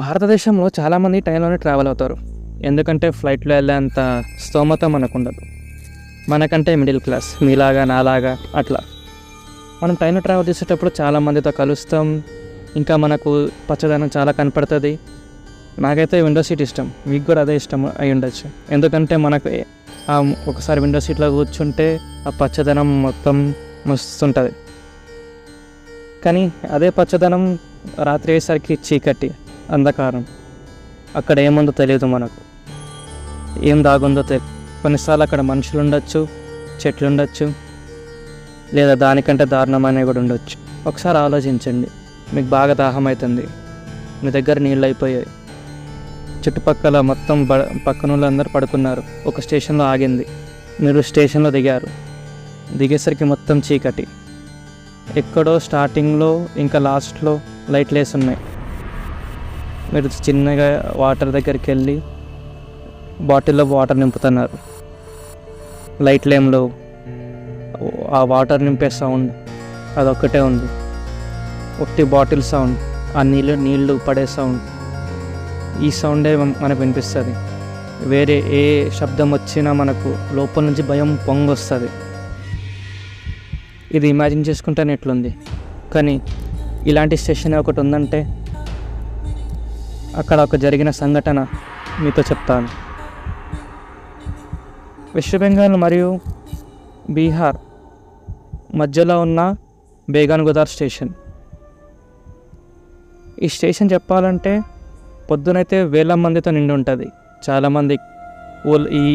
భారతదేశంలో చాలామంది ట్రైన్లోనే ట్రావెల్ అవుతారు. ఎందుకంటే ఫ్లైట్లో వెళ్ళేంత స్తోమత మనకు ఉండదు. మనకంటే మిడిల్ క్లాస్, మీలాగా నాలాగా అట్లా మనం ట్రైన్లో ట్రావెల్ చేసేటప్పుడు చాలామందితో కలుస్తాం. ఇంకా మనకు పచ్చదనం చాలా కనపడుతుంది. నాకైతే విండో సీట్ ఇష్టం, మీకు కూడా అదే ఇష్టం అయి ఉండొచ్చు. ఎందుకంటే మనకు ఒకసారి విండో సీట్లో కూర్చుంటే ఆ పచ్చదనం మొత్తం మస్తుంటుంది. కానీ అదే పచ్చదనం రాత్రి అయ్యేసరికి చీకటి, అంధకారం, అక్కడ ఏముందో తెలియదు, మనకు ఏం దాగుందో తెలియదు. కొన్నిసార్లు అక్కడ మనుషులు ఉండొచ్చు, చెట్లు ఉండొచ్చు, లేదా దానికంటే దారుణమైనవి కూడా ఉండొచ్చు. ఒకసారి ఆలోచించండి. మీకు బాగా దాహం అవుతుంది, మీ దగ్గర నీళ్ళు అయిపోయాయి, చుట్టుపక్కల మొత్తం పక్కన వాళ్ళందరూ పడుకున్నారు. ఒక స్టేషన్లో ఆగింది, మీరు స్టేషన్లో దిగారు. దిగేసరికి మొత్తం చీకటి. ఎక్కడో స్టార్టింగ్లో ఇంకా లాస్ట్లో లైట్లు వేసి ఉన్నాయి. మీరు చిన్నగా వాటర్ దగ్గరికి వెళ్ళి బాటిల్లో వాటర్ నింపుతున్నారు. లైట్లు ఏం లేవు, ఆ వాటర్ నింపే సౌండ్ అదొక్కటే ఉంది. ఒట్టి బాటిల్ సౌండ్, ఆ నీళ్ళు పడే సౌండ్, ఈ సౌండే మనకు వినిపిస్తుంది. వేరే ఏ శబ్దం వచ్చినా మనకు లోపల నుంచి భయం పొంగొస్తుంది. ఇది ఇమాజిన్ చేసుకుంటేనే ఎట్లుంది. కానీ ఇలాంటి స్టేషన్ ఒకటి ఉందంటే అక్కడ ఒక జరిగిన సంఘటన మీతో చెప్తాను. వెస్ట్ బెంగాల్ మరియు బీహార్ మధ్యలో ఉన్న బేగన్గుదార్ స్టేషన్. ఈ స్టేషన్ చెప్పాలంటే పొద్దునైతే వేల మందితో నిండి ఉంటుంది. చాలామంది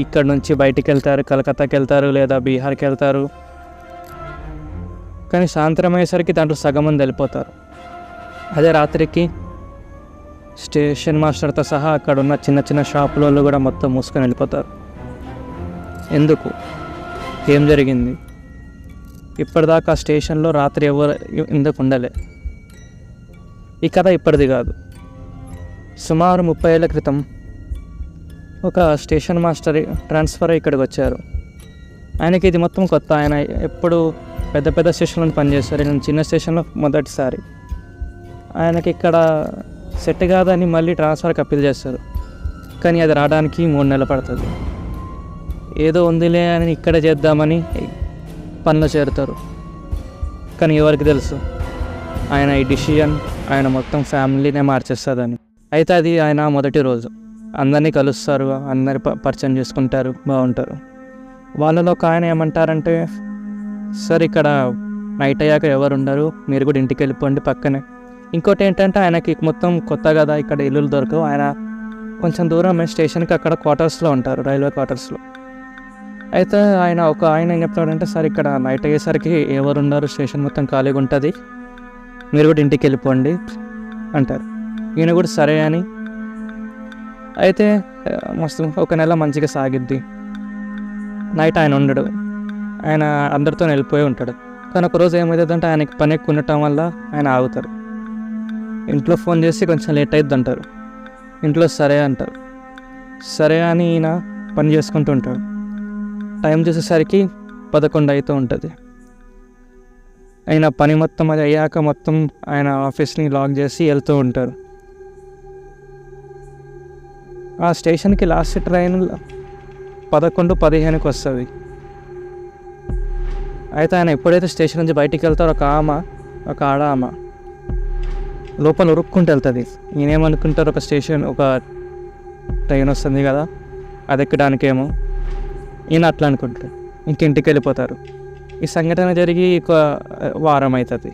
ఇక్కడ నుంచి బయటికి వెళ్తారు, కలకత్తాకి వెళ్తారు, లేదా బీహార్కి వెళ్తారు. కానీ సాయంత్రం అయ్యేసరికి దాంట్లో సగం మంది వెళ్ళిపోతారు. అదే రాత్రికి స్టేషన్ మాస్టర్తో సహా అక్కడ ఉన్న చిన్న చిన్న షాపులలో కూడా మొత్తం మూసుకొని వెళ్ళిపోతారు. ఎందుకు? ఏం జరిగింది? ఇప్పటిదాకా ఆ స్టేషన్లో రాత్రి ఎవరు ఎందుకు ఉండలే? ఈ కథ ఇప్పటిది కాదు. సుమారు 30 ఏళ్ల క్రితం ఒక స్టేషన్ మాస్టర్ ట్రాన్స్ఫర్ అయ్యి ఇక్కడికి వచ్చారు. ఆయనకి ఇది మొత్తం కొత్త. ఆయన ఎప్పుడు పెద్ద పెద్ద స్టేషన్లో పనిచేస్తారు, నేను చిన్న స్టేషన్లో మొదటిసారి. ఆయనకి ఇక్కడ సెట్ కాదని మళ్ళీ ట్రాన్స్ఫర్కి అప్పీల్ చేస్తారు. కానీ అది రావడానికి 3 నెలలు పడుతుంది. ఏదో ఉందిలే అని ఇక్కడ చేద్దామని పనిలో చేరుతారు. కానీ ఎవరికి తెలుసు ఆయన ఈ డిసిషన్ ఆయన మొత్తం ఫ్యామిలీనే మార్చేస్తుందని. అయితే అది ఆయన మొదటి రోజు. అందరినీ కలుస్తారు, అందరి పరిచయం చేసుకుంటారు, బాగుంటారు. వాళ్ళలో ఒక ఆయన ఏమంటారంటే, సార్ ఇక్కడ నైట్ అయ్యాక ఎవరు ఉండరు, మీరు కూడా ఇంటికి వెళ్ళిపోండి పక్కనే. ఇంకోటి ఏంటంటే ఆయనకి మొత్తం కొత్త కదా, ఇక్కడ ఇల్లులు దొరకవు. ఆయన కొంచెం దూరం స్టేషన్కి అక్కడ క్వార్టర్స్లో ఉంటారు, రైల్వే క్వార్టర్స్లో. అయితే ఆయన ఏం చెప్తాడంటే, సార్ ఇక్కడ నైట్ అయ్యేసరికి ఎవరు ఉండరు, స్టేషన్ మొత్తం ఖాళీగా ఉంటుంది, మీరు కూడా ఇంటికి వెళ్ళిపోండి అంటారు. ఈయన కూడా సరే అని. అయితే మస్తు 1 నెల మంచిగా సాగిద్ది. నైట్ ఆయన ఉండడు, ఆయన అందరితో వెళ్ళిపోయి ఉంటాడు. కానీ ఒకరోజు ఏమవుతుందంటే ఆయనకి పని ఎక్కువ ఉండటం వల్ల ఆయన ఆగుతారు. ఇంట్లో ఫోన్ చేసి కొంచెం లేట్ అవుతుంది అంటారు. ఇంట్లో సరే అంటారు. సరే అని ఈయన పని చేసుకుంటూ ఉంటాడు. టైం చూసేసరికి 11 అవుతూ ఉంటుంది. ఆయన పని మొత్తం అది అయ్యాక మొత్తం ఆయన ఆఫీస్ని లాక్ చేసి వెళ్తూ ఉంటారు. ఆ స్టేషన్కి లాస్ట్ ట్రైన్ 11:15కి వస్తుంది. అయితే ఆయన ఎప్పుడైతే స్టేషన్ నుంచి బయటికి వెళ్తారో ఒక ఆడ ఆమె లోపల ఉరుక్కుంటూ వెళ్తుంది. ఈయనేమనుకుంటారు, ఒక ట్రైన్ వస్తుంది కదా అది ఎక్కడానికేమో. ఈయన అట్లా అనుకుంటారు, ఇంటికి వెళ్ళిపోతారు. ఈ సంఘటన జరిగి 1 వారం అవుతుంది.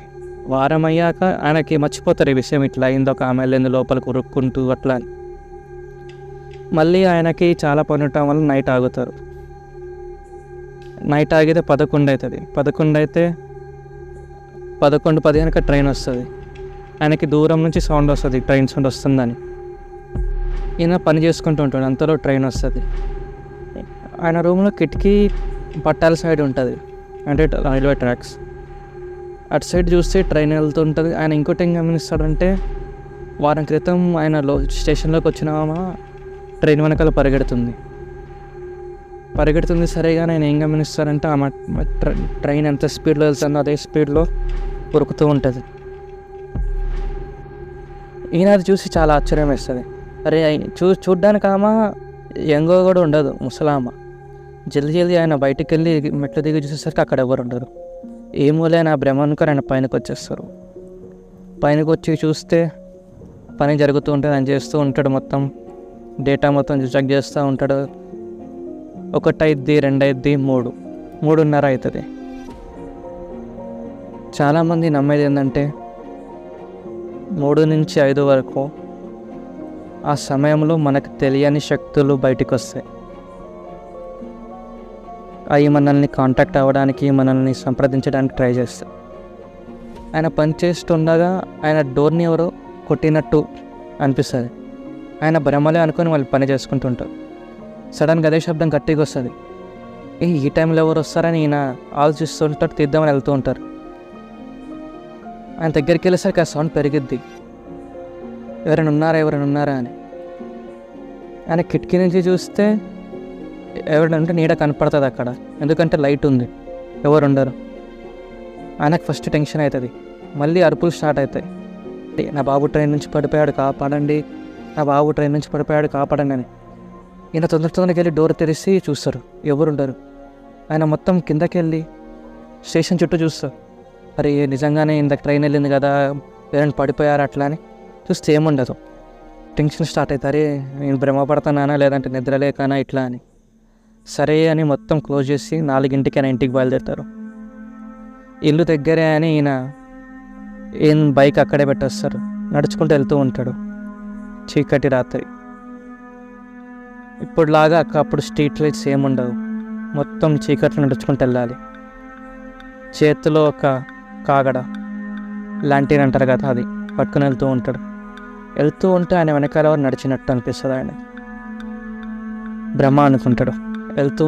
వారం అయ్యాక ఆయనకి మర్చిపోతారు ఈ విషయం, ఇట్లా అయింది, ఒక ఆమె వెళ్ళింది లోపలికి ఉరుక్కుంటూ అట్లా. మళ్ళీ ఆయనకి చాలా పని ఉండటం వల్ల నైట్ ఆగుతారు. నైట్ ఆగితే 11 అవుతుంది. 11 అయితే 11:15కి ట్రైన్ వస్తుంది. ఆయనకి దూరం నుంచి సౌండ్ వస్తుంది, ట్రైన్ సౌండ్ వస్తుందని. ఈయన పని చేసుకుంటూ ఉంటాడు, అంతలో ట్రైన్ వస్తుంది. ఆయన రూమ్లో కిటికీ పట్టాల సైడ్ ఉంటుంది, అంటే రైల్వే ట్రాక్స్ అటు సైడ్ చూస్తే ట్రైన్ వెళ్తుంటుంది. ఆయన ఇంకోటి ఏం గమనిస్తాడంటే, వారం క్రితం ఆయన స్టేషన్లోకి వచ్చినామా ట్రైన్ వెనకాల పరిగెడుతుంది. సరేగా నేను ఏం గమనిస్తానంటే ఆమె ట్రైన్ ఎంత స్పీడ్లో వెళ్తుందో అదే స్పీడ్లో ఉరుకుతూ ఉంటుంది. ఈయన అది చూసి చాలా ఆశ్చర్యం వేస్తుంది. అరే చూడ్డానికి ఆమె యంగో కూడా ఉండదు, ముసలామ. జల్దీ ఆయన బయటికి వెళ్ళి మెట్లు దిగి చూసేసరికి అక్కడ ఎవరు ఉండరు. ఏమోలే నా భ్రమ అనుకొని ఆయన పైనకి వచ్చేస్తారు. పైనకి వచ్చి చూస్తే పని జరుగుతూ ఉంటుంది, ఆయన చేస్తూ ఉంటాడు. మొత్తం డేటా మొత్తం చెక్ చేస్తూ ఉంటాడు. 1 అయింది, 2 అయింది, 3:30 అవుతుంది. చాలామంది నమ్మేది ఏంటంటే 3 నుంచి 5 వరకు ఆ సమయంలో మనకు తెలియని శక్తులు బయటికి వస్తాయి. అవి మనల్ని కాంటాక్ట్ అవ్వడానికి, మనల్ని సంప్రదించడానికి ట్రై చేస్తాయి. ఆయన పని చేస్తుండగా ఆయన డోర్ని ఎవరో కొట్టినట్టు అనిపిస్తుంది. ఆయన భ్రమలే అనుకొని వాళ్ళు పని చేసుకుంటుంటారు. సడన్గా అదే శబ్దం గట్టిగా వస్తుంది. ఈ టైంలో ఎవరు వస్తారని ఈయన ఆలోచిస్తుంటారు, తీద్దామని వెళ్తూ ఉంటారు. ఆయన దగ్గరికి వెళ్ళేసరికి ఆ సౌండ్ పెరిగిద్ది. ఎవరైనా ఉన్నారా అని. ఆయన కిటికీ నుంచి చూస్తే ఎవరంటే నీడ కనపడుతుంది అక్కడ, ఎందుకంటే లైట్ ఉంది, ఎవరు ఉండరు. ఆయనకు ఫస్ట్ టెన్షన్ అవుతుంది. మళ్ళీ అరుపులు స్టార్ట్ అవుతాయి. నా బాబు ట్రైన్ నుంచి పడిపోయాడు కాపాడండి, నా బాబు ట్రైన్ నుంచి పడిపోయాడు కాపాడండి అని. ఈయన తొందరగా వెళ్ళి డోర్ తెరిచి చూస్తారు, ఎవరు ఉండరు. ఆయన మొత్తం కిందకి వెళ్ళి స్టేషన్ చుట్టూ చూస్తారు. అరే నిజంగానే ఇందాక ట్రైన్ వెళ్ళింది కదా, ఎవరైనా పడిపోయారు అట్లా అని చూస్తే ఏముండదు. టెన్షన్ స్టార్ట్ అవుతుంది. అరే నేను భ్రమపడుతున్నానా లేదంటే నిద్రలేకనా ఇట్లా అని. సరే అని మొత్తం క్లోజ్ చేసి 4కి ఆయన ఇంటికి బయలుదేరుతారు. ఇల్లు దగ్గరే అని ఈయన బైక్ అక్కడే పెట్టేస్తారు. నడుచుకుంటూ వెళ్తూ ఉంటాడు. చీకటి రాత్రి. ఇప్పుడులాగా అప్పుడు స్ట్రీట్ లైట్స్ ఏముండవు, మొత్తం చీకట్లో నడుచుకుంటూ వెళ్ళాలి. చేతిలో ఒక కాగడ లాంటిన్ అంటారు కదా, అది పట్టుకుని వెళ్తూ ఉంటే ఆయన వెనకాల ఎవరు నడిచినట్టు అనిపిస్తుంది. ఆయన బ్రహ్మ అనుకుంటాడు. వెళ్తూ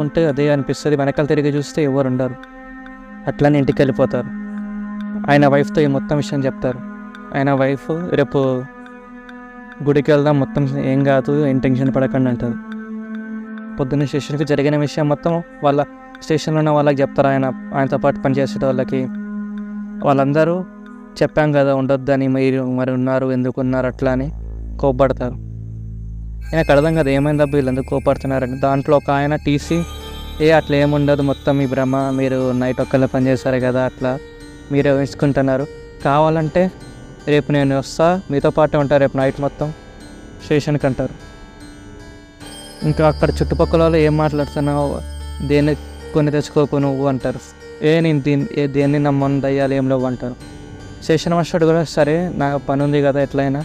ఉంటే అదే అనిపిస్తుంది. వెనకాల తిరిగి చూస్తే ఎవరు ఉండరు. అట్లనే ఇంటికి వెళ్ళిపోతారు. ఆయన వైఫ్తో ఈ మొత్తం విషయం చెప్తారు. ఆయన వైఫ్ రేపు గుడికి వెళ్దాం, మొత్తం ఏం కాదు, ఏం టెన్షన్ పడకండి అంటారు. పొద్దున్న స్టేషన్కి జరిగిన విషయం మొత్తం వాళ్ళ స్టేషన్లో ఉన్న వాళ్ళకి చెప్తారు. ఆయనతో పాటు పనిచేసే వాళ్ళందరూ చెప్పాం కదా ఉండొద్దని, మీరు మరి ఉన్నారు, ఎందుకు ఉన్నారు అట్లా అని కోప్పడతారు. ఆయనకు అర్థం కదా ఏమైంది అబ్బా వీళ్ళు ఎందుకు కోపడుతున్నారని. దాంట్లో ఒక ఆయన టీసీ అట్లా ఏముండదు, మొత్తం మీ భ్రమ, మీరు నైట్ ఒక్కళ్ళే పనిచేస్తారు కదా, అట్లా మీరే వేసుకుంటున్నారు, కావాలంటే రేపు నేను వస్తా మీతో పాటే ఉంటాను రేపు నైట్ మొత్తం స్టేషన్కి అంటారు. ఇంకా అక్కడ చుట్టుపక్కల వాళ్ళు ఏం మాట్లాడుతున్నావు, దేన్ని కొని తెచ్చుకోకు నువ్వు అంటారు. నేను దేన్ని నమ్మను, దయ్యాలు ఏం లేవు అంటారు. స్టేషన్ మాస్టర్ కూడా సరే నా పని ఉంది కదా ఎట్లయినా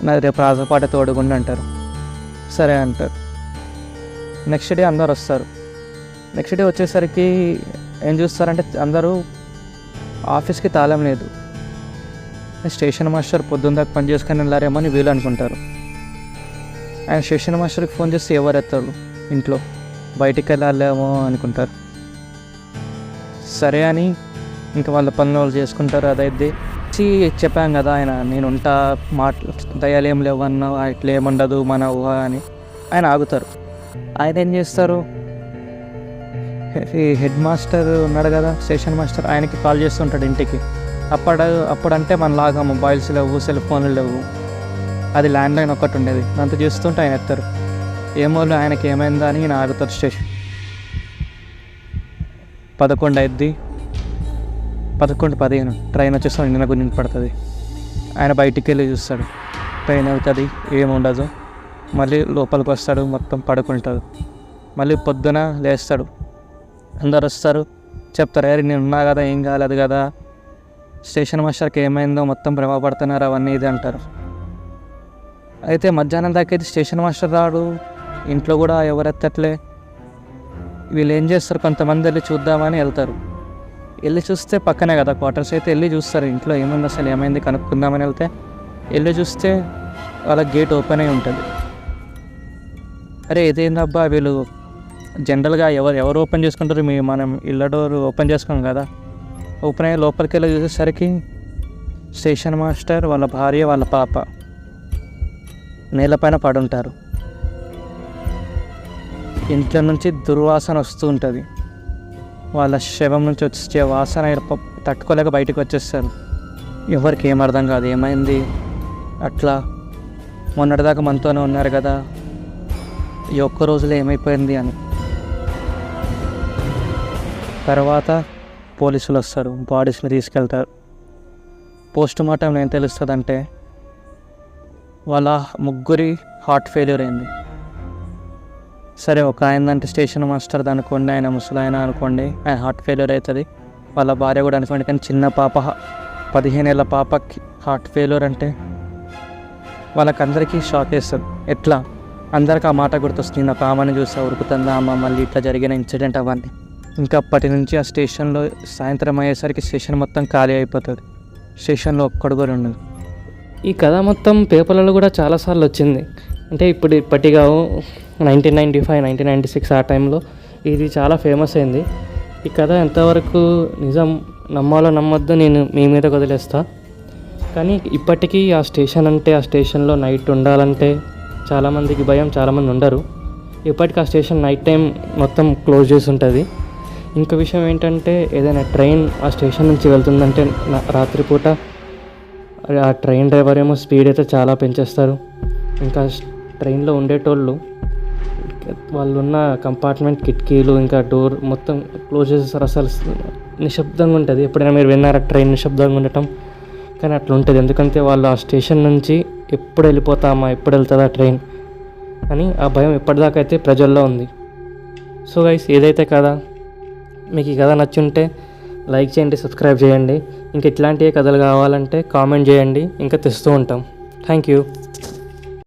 నా రేపు రాజపాట తోడుగుండి అంటారు. సరే అంటారు. నెక్స్ట్ డే అందరు వస్తారు. నెక్స్ట్ డే వచ్చేసరికి ఏం చూస్తారంటే అందరూ ఆఫీస్కి తాళం లేదు. స్టేషన్ మాస్టర్ పొద్దున్న దాకా పని చేసుకొని వెళ్ళారేమో అని వీళ్ళు అనుకుంటారు. ఆయన స్టేషన్ మాస్టర్కి ఫోన్ చేస్తే ఎవరు ఎత్తారు, ఇంట్లో బయటికి వెళ్ళాలేమో అనుకుంటారు. సరే అని ఇంకా వాళ్ళ పనులు వాళ్ళు చేసుకుంటారు. అదైతే చెప్పాం కదా ఆయన నేను ఉంటా, దయాలు ఏం లేవన్నా ఇట్లా ఏముండదు మన ఊహ అని ఆయన ఆగుతారు. ఆయన ఏం చేస్తారు, ఈ హెడ్ మాస్టర్ ఉన్నాడు కదా స్టేషన్ మాస్టర్, ఆయనకి కాల్ చేస్తుంటాడు ఇంటికి. అప్పుడంటే మనలాగా మొబైల్స్ లేవు, సెల్ ఫోన్లు లేవు, అది ల్యాండ్లైన్ ఒకటి ఉండేది. అంత చేస్తుంటే ఆయన ఎత్తారు. ఏమో ఆయనకి ఏమైందా అని ఈయన ఆగుతారు. స్టేషన్ 11 అయింది, 11:15 ట్రైన్ వచ్చేస్తాడు. నిన్న గురించి పడుతుంది. ఆయన బయటికి వెళ్ళి చూస్తాడు, ట్రైన్ అవుతుంది, ఏముండదు. మళ్ళీ లోపలికి వస్తాడు, మొత్తం పడుకుంటాడు. మళ్ళీ పొద్దున లేస్తాడు, అందరు వస్తారు, చెప్తారు అరే నేను ఉన్నా కదా, ఏం కాలేదు కదా, స్టేషన్ మాస్టర్కి ఏమైందో మొత్తం భ్రమపడుతున్నారు అవన్నీ ఇది అంటారు. అయితే మధ్యాహ్నం దాకా అయితే స్టేషన్ మాస్టర్ రాడు, ఇంట్లో కూడా ఎవరెత్తట్లే. వీళ్ళు ఏం చేస్తారు, కొంతమంది వెళ్ళి చూద్దామని వెళ్తారు. వెళ్ళి చూస్తే పక్కనే కదా క్వార్టర్స్, అయితే వెళ్ళి చూస్తారు ఇంట్లో ఏమైంది, అసలు ఏమైంది కనుక్కుందామని వెళ్తే వెళ్ళి చూస్తే వాళ్ళ గేట్ ఓపెన్ అయి ఉంటుంది. అరే ఇదేందబ్బా, వీళ్ళు జనరల్గా ఎవరు ఓపెన్ చేసుకుంటారు, మనం ఇళ్ళ డోర్ ఓపెన్ చేసుకోం కదా. ఓపెన్ అయ్యి లోపలికి వెళ్ళి చూసేసరికి స్టేషన్ మాస్టర్, వాళ్ళ భార్య, వాళ్ళ పాప నేలపైన పడుంటారు. ఇంట్లో నుంచి దుర్వాసన వస్తూ ఉంటుంది. వాళ్ళ శవం నుంచి వచ్చే వాసన తట్టుకోలేక బయటకు వచ్చేస్తారు. ఎవరికి ఏం అర్థం కాదు ఏమైంది అట్లా, మొన్నటిదాకా మనతోనే ఉన్నారు కదా, ఈ ఒక్క రోజులో ఏమైపోయింది అని. తర్వాత పోలీసులు వస్తారు, బాడీస్ని తీసుకెళ్తారు. పోస్ట్ మార్టంలో ఏం తెలుస్తుందంటే వాళ్ళ ముగ్గురి హార్ట్ ఫెయిల్యూర్ అయింది. సరే, ఒక ఆయనంటే స్టేషన్ మాస్టర్ అనుకోండి, ఆయన ముసలాయన అనుకోండి, ఆయన హార్ట్ ఫెయిల్యూర్ అవుతుంది. వాళ్ళ భార్య కూడా అనుకోండి. కానీ చిన్న పాప 15 ఏళ్ళ పాపకి హార్ట్ ఫెయిల్యూర్ అంటే వాళ్ళకందరికీ షాక్ వేస్తుంది. ఎట్లా అందరికి ఆ మాట గుర్తొస్తుంది, నాకు ఆమెను చూసా ఉరుకుతుందా అమ్మ, మళ్ళీ ఇట్లా జరిగిన ఇన్సిడెంట్ అవన్నీ. ఇంకా అప్పటి నుంచి ఆ స్టేషన్లో సాయంత్రం అయ్యేసరికి స్టేషన్ మొత్తం ఖాళీ అయిపోతుంది. స్టేషన్లో ఒక్కడు కూడా ఉండదు. ఈ కథ మొత్తం పేపర్లలో కూడా చాలాసార్లు వచ్చింది. అంటే ఇప్పటిగా 1995, 1996 ఆ టైంలో ఇది చాలా ఫేమస్ అయింది. ఈ కథ ఎంతవరకు నిజం నమ్మాలో నమ్మొద్దో నేను మీ మీద వదిలేస్తా. కానీ ఇప్పటికీ ఆ స్టేషన్ అంటే, ఆ స్టేషన్లో నైట్ ఉండాలంటే చాలామందికి భయం, చాలామంది ఉండరు. ఇప్పటికీ ఆ స్టేషన్ నైట్ టైం మొత్తం క్లోజ్ చేసి ఉంటుంది. ఇంకో విషయం ఏంటంటే, ఏదైనా ట్రైన్ ఆ స్టేషన్ నుంచి వెళ్తుందంటే రాత్రిపూట ఆ ట్రైన్ డ్రైవర్ ఏమో స్పీడ్ అయితే చాలా పెంచేస్తారు. ఇంకా ట్రైన్లో ఉండేటోళ్ళు వాళ్ళున్న కంపార్ట్మెంట్ కిటికీలు ఇంకా డోర్ మొత్తం క్లోజ్ చేసేస్తారు. అసలు నిశ్శబ్దంగా ఉంటుంది. ఎప్పుడైనా మీరు విన్నారా ట్రైన్ నిశ్శబ్దంగా ఉండటం? కానీ అట్లా ఉంటుంది. ఎందుకంటే వాళ్ళు ఆ స్టేషన్ నుంచి ఎప్పుడు వెళ్ళిపోతామా, ఎప్పుడు వెళ్తుందా ట్రైన్ అని ఆ భయం ఎప్పటిదాకా అయితే ప్రజల్లో ఉంది. సో గైస్, ఏదైతే కదా మీకు ఈ కథ నచ్చుంటే లైక్ చేయండి, సబ్స్క్రైబ్ చేయండి. ఇంకా ఇట్లాంటి కథలు కావాలంటే కామెంట్ చేయండి, ఇంకా తెస్తూ ఉంటాం. Thank you.